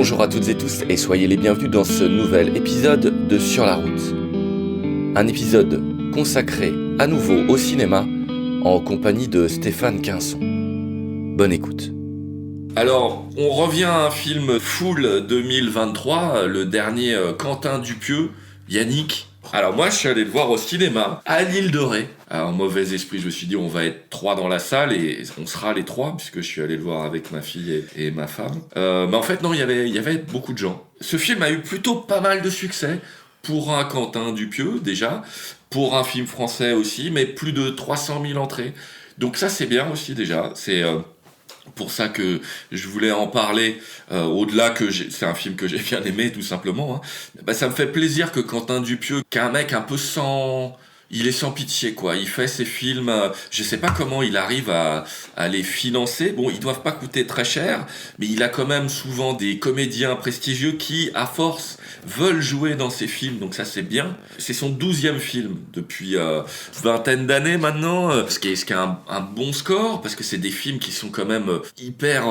Bonjour à toutes et tous et soyez les bienvenus dans ce nouvel épisode de Sur la route. Un épisode consacré à nouveau au cinéma en compagnie de Stéphane Quinson. Bonne écoute. Alors, on revient à un film Fool 2023, le dernier Quentin Dupieux, Yannick. Alors moi je suis allé le voir au cinéma à l'Île de Ré. Alors mauvais esprit, je me suis dit on va être 3 dans la salle et on sera les 3 puisque je suis allé le voir avec ma fille et ma femme. Mais en fait non, il y avait beaucoup de gens. Ce film a eu plutôt pas mal de succès pour un Quentin Dupieux déjà, pour un film français aussi, mais plus de 300 000 entrées. Donc ça c'est bien aussi déjà, c'est... pour ça que je voulais en parler, au-delà que c'est un film que j'ai bien aimé tout simplement, hein. Ça me fait plaisir que Quentin Dupieux, qu'un mec un peu il est sans pitié quoi, il fait ses films, je sais pas comment il arrive à les financer, bon ils doivent pas coûter très cher, mais il a quand même souvent des comédiens prestigieux qui à force veulent jouer dans ses films, donc ça c'est bien. C'est son 12e film depuis vingtaine d'années maintenant, ce qui est un bon score, parce que c'est des films qui sont quand même hyper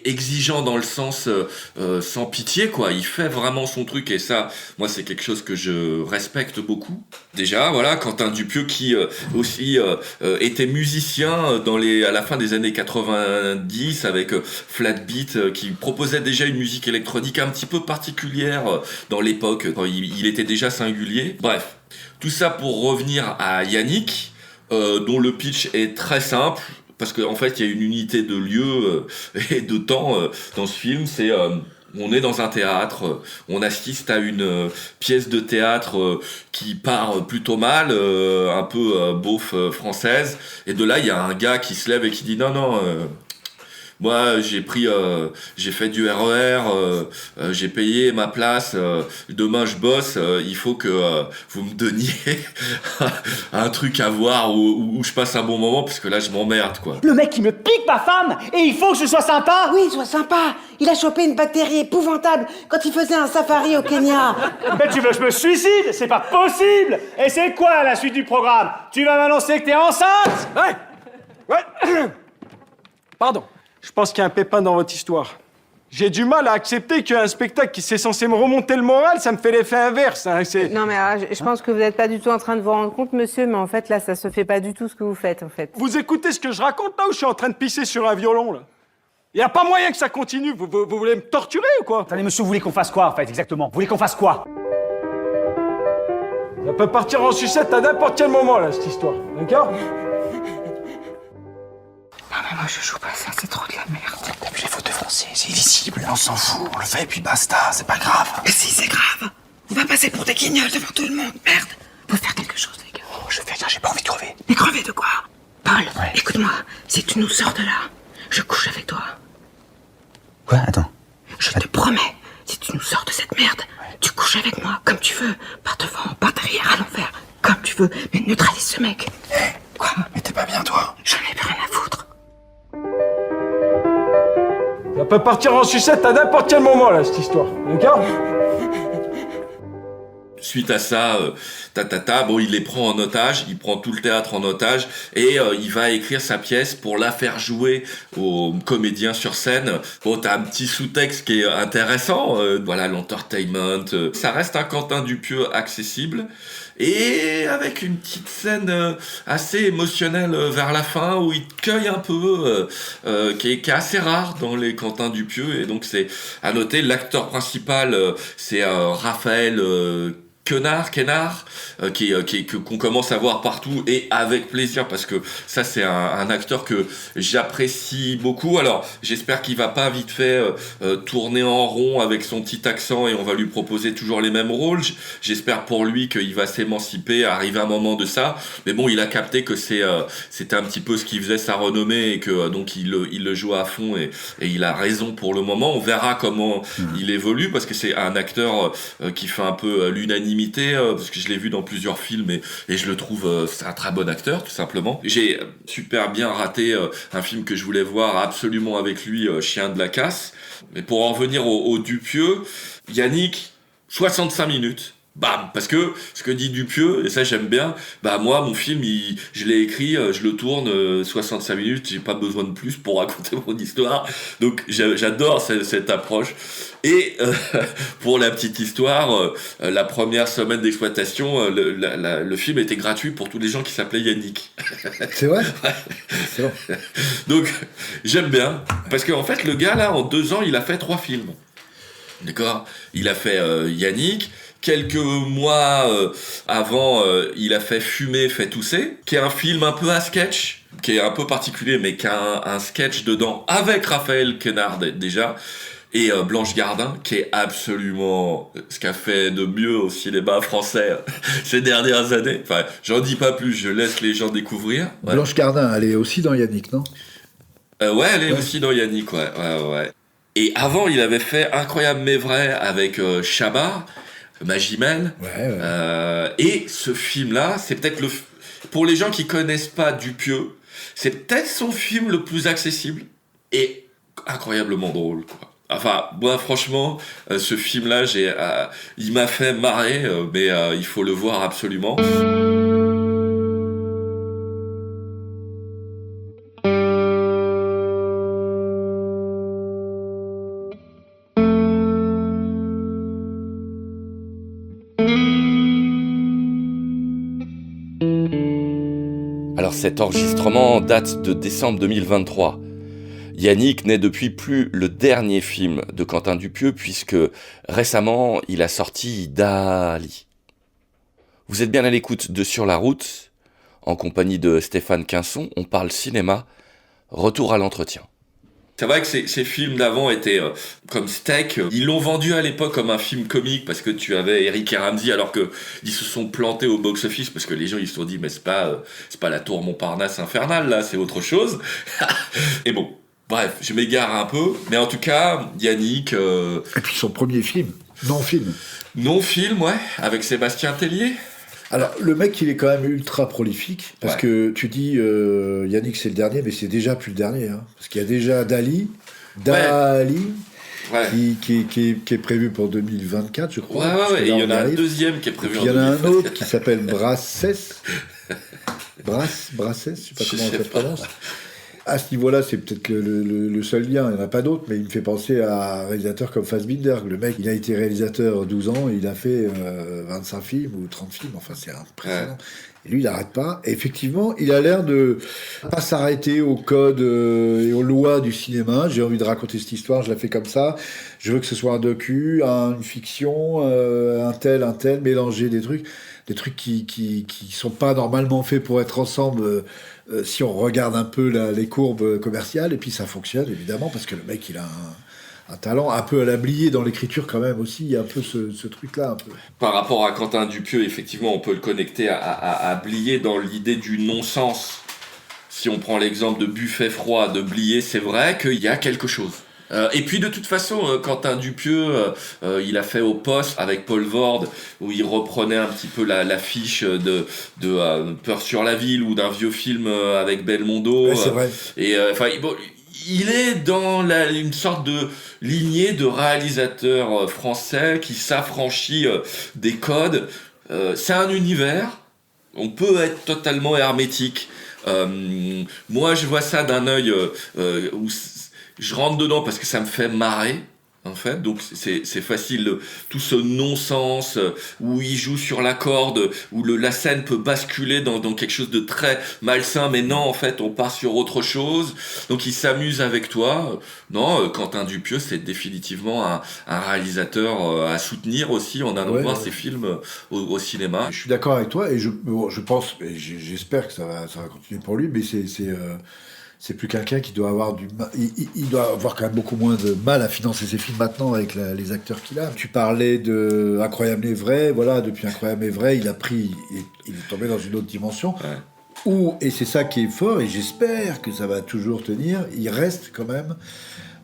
exigeants dans le sens sans pitié quoi, il fait vraiment son truc et ça, moi c'est quelque chose que je respecte beaucoup. Déjà voilà, Quentin Dupieux qui aussi était musicien à la fin des années 90 avec Flat Beat qui proposait déjà une musique électronique un petit peu particulière dans l'époque, quand il était déjà singulier. Bref, tout ça pour revenir à Yannick, dont le pitch est très simple, parce qu'en fait il y a une unité de lieu et de temps dans ce film, c'est... on est dans un théâtre, on assiste à une pièce de théâtre qui part plutôt mal, un peu beauf française, et de là il y a un gars qui se lève et qui dit non, moi j'ai fait du RER, j'ai payé ma place, demain je bosse, il faut que vous me donniez un truc à voir où je passe un bon moment, parce que là je m'emmerde quoi. Le mec qui me pique ma femme et il faut que je sois sympa. Oui, sois sympa. Il a chopé une bactérie épouvantable quand il faisait un safari au Kenya. Mais tu veux que je me suicide? C'est pas possible. Et c'est quoi la suite du programme? Tu vas m'annoncer que t'es enceinte? Ouais. Pardon. Je pense qu'il y a un pépin dans votre histoire. J'ai du mal à accepter qu'un spectacle qui c'est censé me remonter le moral, ça me fait l'effet inverse. Hein, Non mais je pense que vous n'êtes pas du tout en train de vous rendre compte, monsieur, mais en fait là, ça se fait pas du tout ce que vous faites, en fait. Vous écoutez ce que je raconte là ou je suis en train de pisser sur un violon là? Y a pas moyen que ça continue. Vous voulez me torturer ou quoi? Attendez, monsieur, vous voulez qu'on fasse quoi, en fait, exactement? Vous voulez qu'on fasse quoi? Ça peut partir en sucette à n'importe quel moment là, cette histoire. D'accord? Non mais moi je joue pas ça, c'est trop de la merde. T'as vu les fautes de français, c'est illisible, on s'en fout, on le fait et puis basta, c'est pas grave. Mais si, c'est grave. On va passer pour des guignols devant tout le monde, merde. Faut faire quelque chose, les gars. Oh, je fais rien, j'ai pas envie de crever. Mais crever de quoi? Paul, Ouais. écoute-moi, si tu nous sors de là, je couche avec toi. Quoi? Attends. Je te promets, si tu nous sors de cette merde, tu couches avec moi, comme tu veux. Par devant, par derrière, à l'envers, comme tu veux. Mais neutralise ce mec. Quoi? Mais t'es pas bien toi? J'en ai plus rien à foutre. Ça peut partir en sucette à n'importe quel moment là, cette histoire. D'accord? Suite à ça, bon, il les prend en otage, il prend tout le théâtre en otage et il va écrire sa pièce pour la faire jouer aux comédiens sur scène. Bon, t'as un petit sous-texte qui est intéressant, voilà, l'entertainment. Ça reste un Quentin Dupieux accessible et avec une petite scène assez émotionnelle vers la fin où il te cueille un peu, qui est assez rare dans les Quentin Dupieux. Et donc c'est à noter, l'acteur principal, c'est Raphaël Quenard, qu'on commence à voir partout et avec plaisir, parce que ça c'est un acteur que j'apprécie beaucoup. Alors j'espère qu'il va pas vite fait tourner en rond avec son petit accent et on va lui proposer toujours les mêmes rôles. J'espère pour lui qu'il va s'émanciper, arriver un moment de ça. Mais bon, il a capté que c'était un petit peu ce qui faisait sa renommée et que donc il le joue à fond et il a raison pour le moment. On verra comment il évolue, parce que c'est un acteur qui fait un peu l'unanimité, parce que je l'ai vu dans plusieurs films et je le trouve, c'est un très bon acteur tout simplement. J'ai super bien raté un film que je voulais voir absolument avec lui, Chien de la casse. Mais pour en revenir au Dupieux, Yannick, 65 minutes. Bam, parce que ce que dit Dupieux, et ça j'aime bien, bah moi mon film je l'ai écrit, je le tourne 65 minutes, j'ai pas besoin de plus pour raconter mon histoire, donc j'adore cette approche. Et pour la petite histoire, la première semaine d'exploitation, le film était gratuit pour tous les gens qui s'appelaient Yannick. C'est vrai. Ouais. C'est bon. Donc j'aime bien, parce qu'en fait le gars là en 2 ans il a fait 3 films. D'accord. Il a fait Yannick. Quelques mois avant, il a fait Fumer, fait tousser, qui est un film un peu à sketch, qui est un peu particulier, mais qui a un sketch dedans avec Raphaël Quenard déjà, et Blanche Gardin, qui est absolument ce qu'a fait de mieux au cinéma français ces dernières années. Enfin, j'en dis pas plus, je laisse les gens découvrir. Ouais. Blanche Gardin, elle est aussi dans Yannick, non? Ouais, elle est aussi dans Yannick, ouais. Et avant, il avait fait Incroyable mais vrai avec Chabat, Magimel. Ouais. Et ce film-là, c'est peut-être pour les gens qui connaissent pas Dupieux, c'est peut-être son film le plus accessible et incroyablement drôle, quoi. Enfin, moi, franchement, ce film-là, il m'a fait marrer, mais il faut le voir absolument. Alors cet enregistrement date de décembre 2023. Yannick n'est depuis plus le dernier film de Quentin Dupieux puisque récemment il a sorti Dali. Vous êtes bien à l'écoute de Sur la route, en compagnie de Stéphane Quinson, on parle cinéma, retour à l'entretien. C'est vrai que ces films d'avant étaient comme Steak. Ils l'ont vendu à l'époque comme un film comique parce que tu avais Eric et Ramsey, alors que ils se sont plantés au box-office parce que les gens ils se sont dit mais c'est pas la tour Montparnasse infernale là, c'est autre chose. Et bon, bref, je m'égare un peu, mais en tout cas Yannick. Et puis son premier film, non-film. Non-film, ouais, avec Sébastien Tellier. Alors, le mec, il est quand même ultra prolifique, parce que tu dis, Yannick, c'est le dernier, mais c'est déjà plus le dernier, hein, parce qu'il y a déjà Dali, qui est prévu pour 2024, je crois. Ouais, et il y en a un deuxième qui est prévu en 2024. Il y en a un autre qui s'appelle Brassès, je sais pas comment ça se prononce. À ce niveau-là, c'est peut-être le seul lien, il n'y en a pas d'autres, mais il me fait penser à un réalisateur comme Fassbinder. Le mec, il a été réalisateur 12 ans, et il a fait 25 films ou 30 films, enfin c'est impressionnant. Ouais. Et lui, il n'arrête pas. Et effectivement, il a l'air de pas s'arrêter aux codes et aux lois du cinéma. J'ai envie de raconter cette histoire, je la fais comme ça. Je veux que ce soit un docu, une fiction, un tel, mélanger des trucs qui sont pas normalement faits pour être ensemble. Si on regarde un peu les courbes commerciales, et puis ça fonctionne évidemment parce que le mec il a un talent un peu à la Blier dans l'écriture quand même aussi, il y a un peu ce truc-là un peu. Par rapport à Quentin Dupieux, effectivement on peut le connecter à Blier dans l'idée du non-sens. Si on prend l'exemple de Buffet froid de Blier, c'est vrai qu'il y a quelque chose. Et puis de toute façon, Quentin Dupieux, il a fait Au Poste avec Paul Vorde, où il reprenait un petit peu l'affiche de Peur sur la ville ou d'un vieux film avec Belmondo. Ouais, c'est vrai. Et il est dans une sorte de lignée de réalisateurs français qui s'affranchit des codes. C'est un univers, on peut être totalement hermétique. Moi, je vois ça d'un œil où je rentre dedans parce que ça me fait marrer, en fait. Donc c'est facile, tout ce non-sens où il joue sur la corde, où la scène peut basculer dans quelque chose de très malsain, mais non, en fait, on part sur autre chose. Donc il s'amuse avec toi. Non, Quentin Dupieux, c'est définitivement un réalisateur à soutenir aussi en allant voir ses films au cinéma. Je suis d'accord avec toi et je pense, et j'espère que ça va continuer pour lui, mais c'est plus quelqu'un qui doit avoir il doit avoir quand même beaucoup moins de mal à financer ses films maintenant avec les acteurs qu'il a. Tu parlais de Incroyable et vrai, voilà, depuis Incroyable et vrai, il est tombé dans une autre dimension. Ouais. Et c'est ça qui est fort, et j'espère que ça va toujours tenir, il reste quand même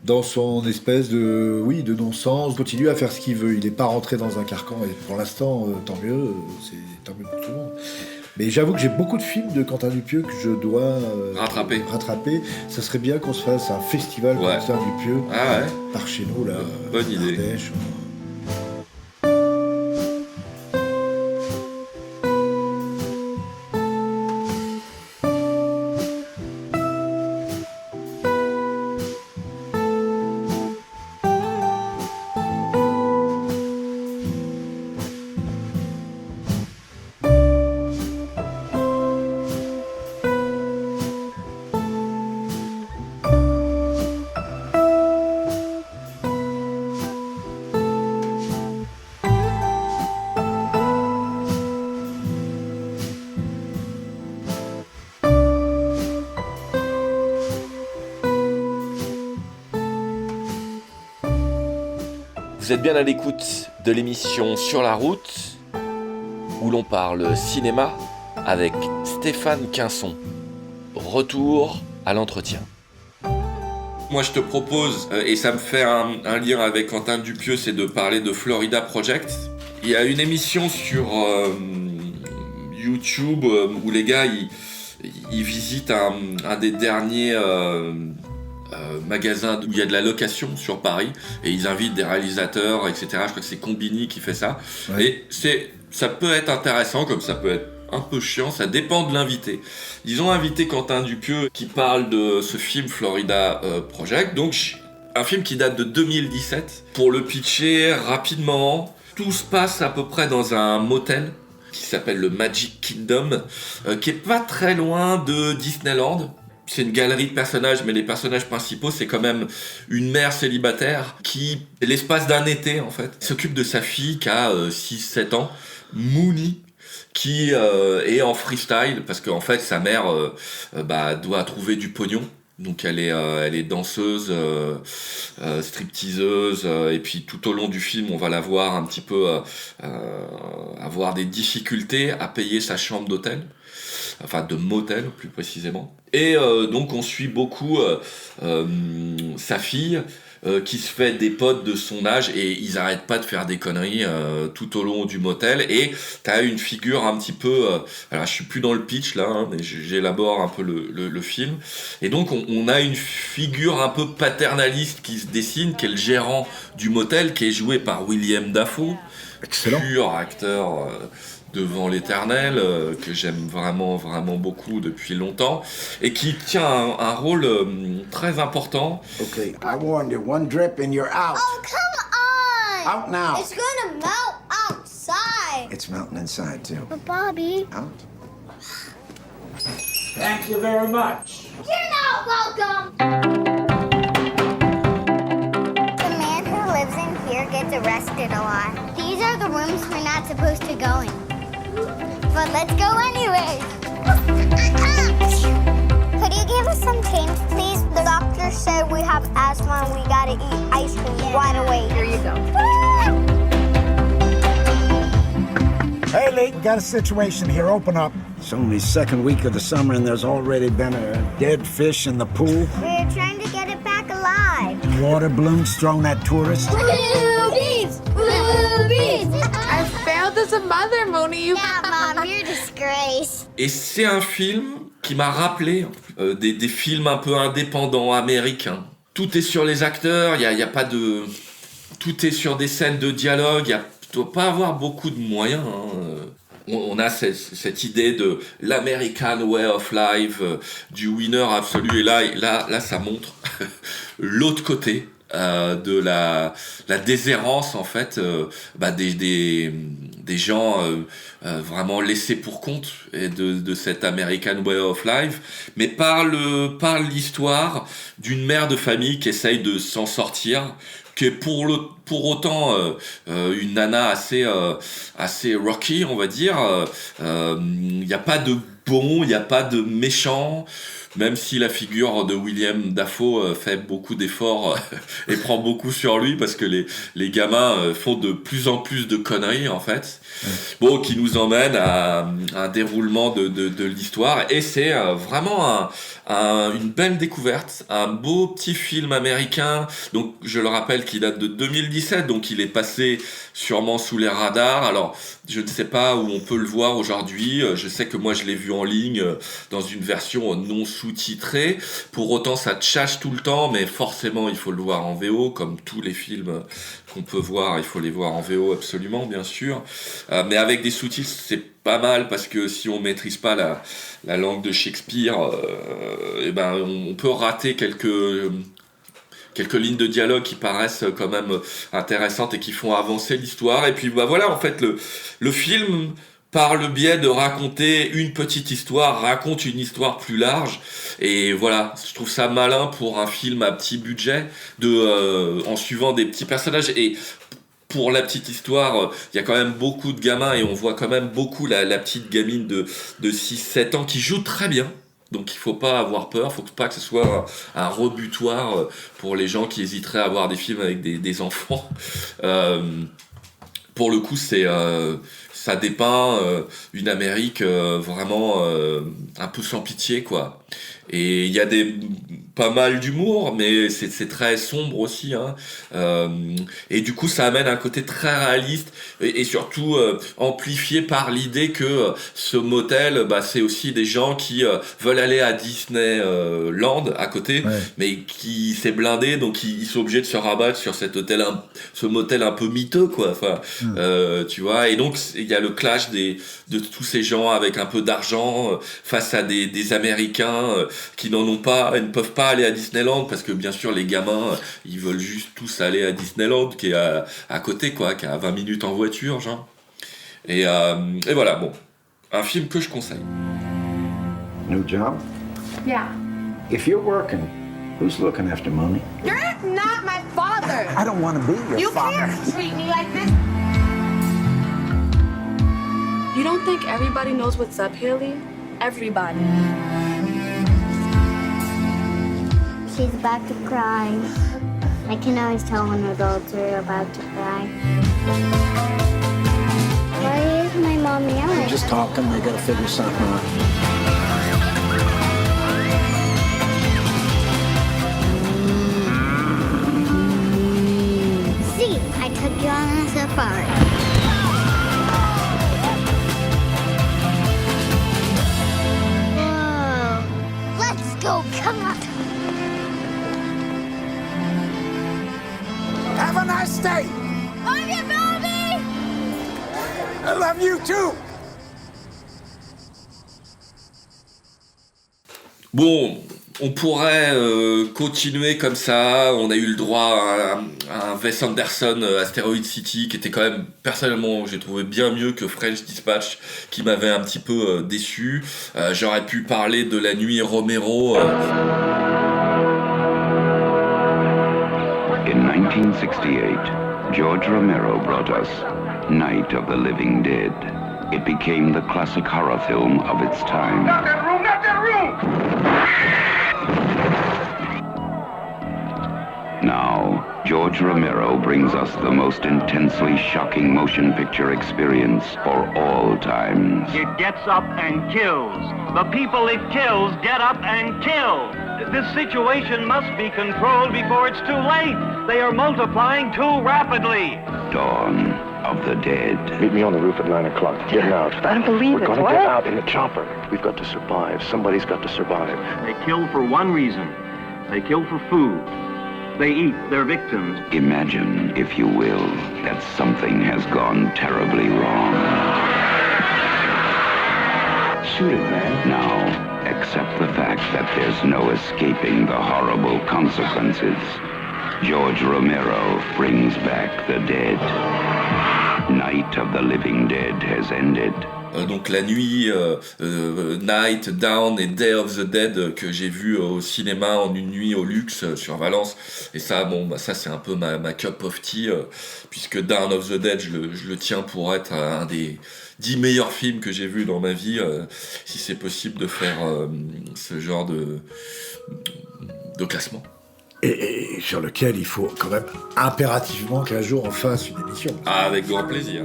dans son espèce de non-sens, continue à faire ce qu'il veut, il n'est pas rentré dans un carcan, et pour l'instant, tant mieux, c'est tant mieux pour tout le monde. Mais j'avoue que j'ai beaucoup de films de Quentin Dupieux que je dois rattraper. Ça serait bien qu'on se fasse un festival Quentin Dupieux par chez nous, là. Bonne idée. Ardèche, Vous êtes bien à l'écoute de l'émission Sur la route, où l'on parle cinéma avec Stéphane Quinson. Retour à l'entretien. Moi je te propose, et ça me fait un lien avec Quentin Dupieux, c'est de parler de Florida Project. Il y a une émission sur YouTube où les gars ils visitent un des derniers magasins où il y a de la location sur Paris, et ils invitent des réalisateurs, etc. Je crois que c'est Combini qui fait ça. Ouais. Et ça peut être intéressant comme ça peut être un peu chiant, ça dépend de l'invité. Ils ont invité Quentin Dupieux qui parle de ce film Florida Project, donc un film qui date de 2017. Pour le pitcher rapidement, tout se passe à peu près dans un motel qui s'appelle le Magic Kingdom, qui est pas très loin de Disneyland. C'est une galerie de personnages, mais les personnages principaux, c'est quand même une mère célibataire qui, l'espace d'un été en fait, s'occupe de sa fille qui a 6-7 ans, Mooney, qui est en freestyle parce qu'en fait sa mère doit trouver du pognon. Donc elle est danseuse, stripteaseuse, et puis tout au long du film on va la voir un petit peu avoir des difficultés à payer sa chambre d'hôtel, enfin de motel plus précisément. Et donc on suit beaucoup sa fille qui se fait des potes de son âge, et ils arrêtent pas de faire des conneries tout au long du motel. Et t'as une figure un petit peu alors je suis plus dans le pitch là, hein, mais j'élabore un peu le film. Et donc on a une figure un peu paternaliste qui se dessine, qui est le gérant du motel, qui est joué par William Dafoe. Excellent. Pur acteur devant l'éternel, que j'aime vraiment beaucoup depuis longtemps, et qui tient un rôle très important. Okay, I warned you, one drip and you're out. Oh, come on! Out now. It's gonna melt outside. It's melting inside, too. But Bobby... Out. Thank you very much. You're not welcome! The man who lives in here gets arrested a lot. These are the rooms we're not supposed to go in. But let's go anyway. Could you give us some change, please? The doctor said we have asthma and we gotta eat ice cream right away. Here you go. Hey, Layton, got a situation here. Open up. It's only second week of the summer and there's already been a dead fish in the pool. We're trying to get it back alive. Water balloons thrown at tourists. Boobies! Boobies! I failed as a mother, Moni. Yeah, Mom, you're a disgrace. Et c'est un film qui m'a rappelé des films un peu indépendants américains. Tout est sur les acteurs, y a pas de... Tout est sur des scènes de dialogue, il doit pas avoir beaucoup de moyens. On a cette idée de l'American Way of Life, du winner absolu, et là ça montre l'autre côté. De la déshérence en fait des gens vraiment laissés pour compte, et de cet American Way of Life, mais par l'histoire d'une mère de famille qui essaye de s'en sortir, qui est pour autant une nana assez rocky, on va dire. Il n'y a pas de bon, il n'y a pas de méchant. Même si la figure de William Dafoe fait beaucoup d'efforts et prend beaucoup sur lui, parce que les gamins font de plus en plus de conneries en fait. Bon, qui nous emmène à un déroulement de l'histoire, et c'est vraiment une belle découverte, un beau petit film américain. Donc je le rappelle qu'il date de 2017, donc il est passé sûrement sous les radars. Alors je ne sais pas où on peut le voir aujourd'hui. Je sais que moi je l'ai vu en ligne dans une version non sous-titrée. Pour autant ça tchatche tout le temps, mais forcément il faut le voir en VO, comme tous les films qu'on peut voir, il faut les voir en VO absolument, bien sûr. Mais avec des sous-titres, c'est pas mal, parce que si on maîtrise pas la langue de Shakespeare, on peut rater quelques lignes de dialogue qui paraissent quand même intéressantes et qui font avancer l'histoire. Et puis voilà, en fait, le film, par le biais de raconter une petite histoire, raconte une histoire plus large. Et voilà, je trouve ça malin pour un film à petit budget, en suivant des petits personnages. Et pour la petite histoire, il y a quand même beaucoup de gamins, et on voit quand même beaucoup la petite gamine de 6-7 ans qui joue très bien. Donc il faut pas avoir peur, faut pas que ce soit un rebutoir pour les gens qui hésiteraient à voir des films avec des enfants. Pour le coup, ça dépeint une Amérique vraiment un peu sans pitié, quoi. Et il y a pas mal d'humour, mais c'est très sombre aussi, hein. Et du coup, ça amène un côté très réaliste et surtout amplifié par l'idée que ce motel, c'est aussi des gens qui veulent aller à Disneyland à côté, mais qui s'est blindé, donc ils sont obligés de se rabattre sur ce motel un peu miteux, quoi. Enfin, tu vois. Et donc il y a le clash de tous ces gens avec un peu d'argent face à des Américains qui n'en ont pas, et ne peuvent pas aller à Disneyland parce que bien sûr les gamins ils veulent juste tous aller à Disneyland qui est à côté, quoi, qui est à 20 minutes en voiture, genre. Et voilà, bon, un film que je conseille. New job? Yeah. If you're working, who's looking after mommy? You're not my father. I don't want to be your father. You can't treat me like this. You don't think everybody knows what's up, Haley? Everybody. She's about to cry. I can always tell when adults are about to cry. Why is my mom yelling? They're just talking, they gotta figure something out. See, I took you on a safari. Whoa. Let's go, come on. Have a nice day! Love you, Bobby! I love you too! Bon, on pourrait continuer comme ça. On a eu le droit à un Wes Anderson, Asteroid City, qui était quand même, personnellement, j'ai trouvé bien mieux que French Dispatch, qui m'avait un petit peu déçu. J'aurais pu parler de La Nuit Romero. In 1968, George Romero brought us Night of the Living Dead. It became the classic horror film of its time. Not that room! Not that room! Now, George Romero brings us the most intensely shocking motion picture experience for all times. It gets up and kills. The people it kills get up and kill. This situation must be controlled before it's too late. They are multiplying too rapidly. Dawn of the Dead. Meet me on the roof at 9 o'clock. Getting out. I don't believe We're it. gonna What? get out in the chopper. We've got to survive. Somebody's got to survive. They kill for one reason. They kill for food. They eat their victims. Imagine, if you will, that something has gone terribly wrong. Shoot it, man. Now, accept the fact that there's no escaping the horrible consequences. George Romero brings back the dead. Night of the Living Dead has ended. Donc la nuit, Night, Dawn et Day of the Dead que j'ai vu au cinéma en une nuit au luxe sur Valence. Et ça, ça c'est un peu ma cup of tea, puisque Dawn of the Dead, je le tiens pour être un des 10 meilleurs films que j'ai vus dans ma vie, si c'est possible de faire ce genre de classement. Et sur lequel il faut quand même impérativement qu'un jour on fasse une émission. Ah, avec grand plaisir.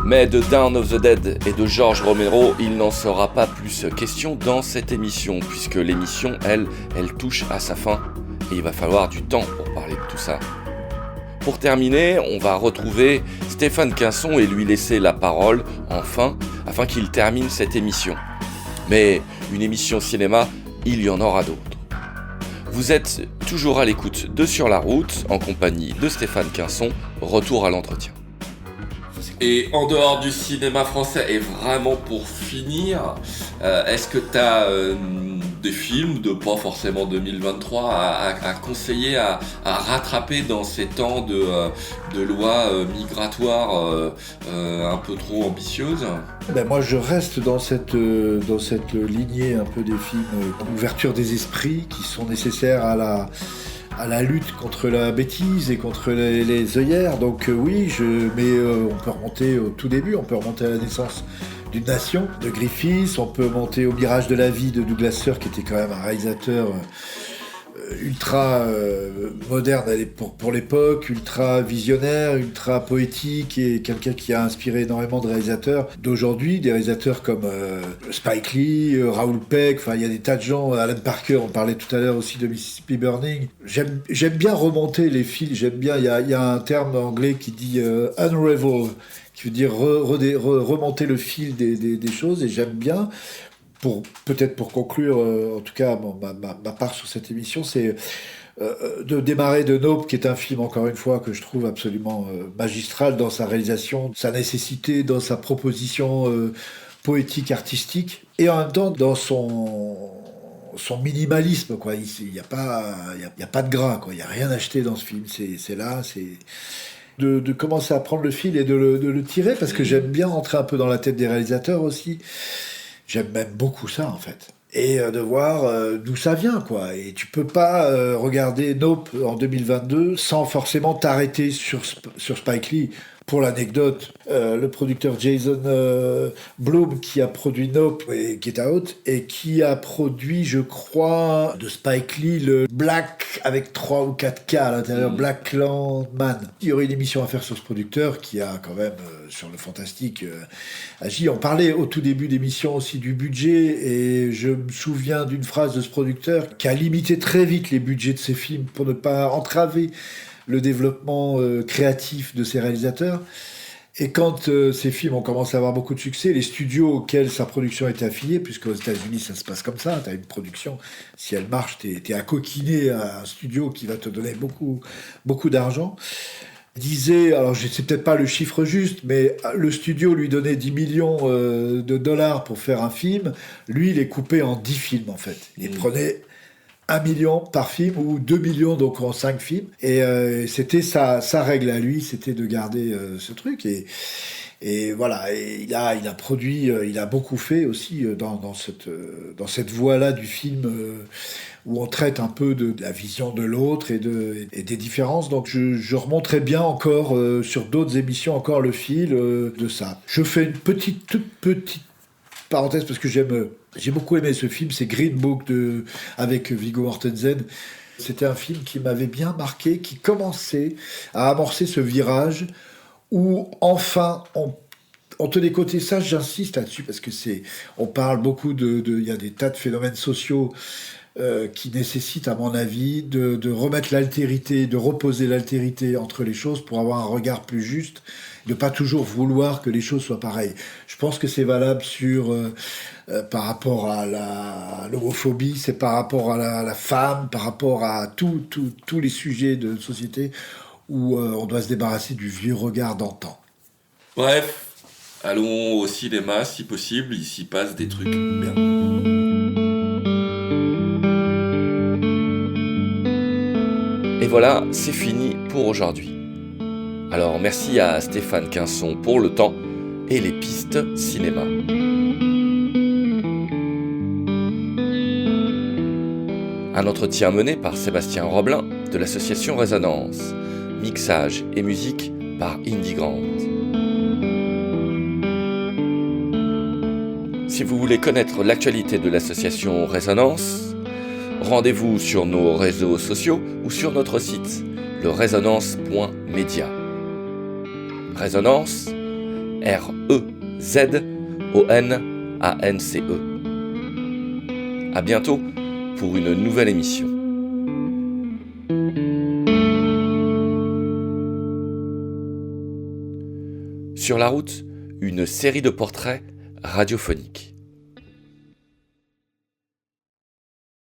Mais de Dawn of the Dead et de George Romero, il n'en sera pas plus question dans cette émission, puisque l'émission, elle touche à sa fin, et il va falloir du temps pour parler de tout ça. Pour terminer, on va retrouver Stéphane Quinson et lui laisser la parole, enfin, afin qu'il termine cette émission. Mais une émission cinéma, il y en aura d'autres. Vous êtes toujours à l'écoute de Sur la route, en compagnie de Stéphane Quinson, retour à l'entretien. Et en dehors du cinéma français, et vraiment pour finir, est-ce que tu as des films de pas forcément 2023 à conseiller, à rattraper dans ces temps de lois migratoires un peu trop ambitieuses? Ben moi je reste dans cette lignée un peu des films ouverture des esprits qui sont nécessaires à la lutte contre la bêtise et contre les œillères. Donc oui, mais on peut remonter au tout début, on peut remonter à la naissance d'une nation, de Griffith, on peut monter au mirage de la vie de Douglas Sirk, qui était quand même un réalisateur ultra moderne pour l'époque, ultra visionnaire, ultra poétique, et quelqu'un qui a inspiré énormément de réalisateurs d'aujourd'hui, des réalisateurs comme Spike Lee, Raoul Peck, enfin il y a des tas de gens, Alan Parker, on parlait tout à l'heure aussi de Mississippi Burning. J'aime bien remonter les fils, j'aime bien, il y a un terme anglais qui dit unravel, qui veut dire remonter le fil des choses, et j'aime bien. Peut-être pour conclure, en tout cas ma part sur cette émission, c'est de démarrer de Nope, qui est un film, encore une fois, que je trouve absolument magistral dans sa réalisation, sa nécessité, dans sa proposition poétique, artistique, et en même temps dans son minimalisme, quoi. Il y a pas de gras, quoi. Il y a rien acheté dans ce film. C'est là, c'est de commencer à prendre le fil et de le tirer, parce que j'aime bien entrer un peu dans la tête des réalisateurs aussi. J'aime même beaucoup ça, en fait. Et de voir d'où ça vient, quoi. Et tu peux pas regarder Nope en 2022 sans forcément t'arrêter sur Spike Lee. Pour l'anecdote, le producteur Jason Blum, qui a produit Nope et Get Out, et qui a produit, je crois, de Spike Lee, le Black avec 3 ou 4 K à l'intérieur, Black Clansman. Il y aurait une émission à faire sur ce producteur qui a quand même, sur le fantastique, agi. On parlait au tout début d'émission aussi du budget, et je me souviens d'une phrase de ce producteur qui a limité très vite les budgets de ses films pour ne pas entraver le développement créatif de ses réalisateurs. Et quand ces films ont commencé à avoir beaucoup de succès, les studios auxquels sa production était affiliée, puisque aux États-Unis ça se passe comme ça, t'as une production, si elle marche, t'es accoquiné à un studio qui va te donner beaucoup d'argent, disait, alors je sais peut-être pas le chiffre juste, mais le studio lui donnait 10 millions de dollars pour faire un film, lui il les coupait en 10 films en fait. Il prenait 1 million par film, ou 2 millions donc en 5 films, et c'était sa règle à lui, c'était de garder ce truc, et voilà, et il a produit, il a beaucoup fait aussi dans cette voie-là du film, où on traite un peu de la vision de l'autre et des différences. Donc je remonterai bien encore sur d'autres émissions encore le fil de ça. Je fais une toute petite parenthèse, parce que j'ai beaucoup aimé ce film, c'est Green Book avec Viggo Mortensen. C'était un film qui m'avait bien marqué, qui commençait à amorcer ce virage où enfin on tenait côté. Ça, j'insiste là-dessus, parce que on parle beaucoup il y a des tas de phénomènes sociaux qui nécessitent, à mon avis, de remettre l'altérité, de reposer l'altérité entre les choses pour avoir un regard plus juste, de pas toujours vouloir que les choses soient pareilles. Je pense que c'est valable par rapport à l'homophobie, c'est par rapport à la femme, par rapport à tous les sujets de société où on doit se débarrasser du vieux regard d'antan. Bref, allons au cinéma si possible, il s'y passe des trucs bien. Et voilà, c'est fini pour aujourd'hui. Alors merci à Stéphane Quinson pour le temps et les pistes cinéma. Un entretien mené par Sébastien Roblin de l'association Résonance. Mixage et musique par Indie Grant. Si vous voulez connaître l'actualité de l'association Résonance, rendez-vous sur nos réseaux sociaux ou sur notre site, le resonance.media. Résonance, REZONANCE. À bientôt pour une nouvelle émission. Sur la route, une série de portraits radiophoniques.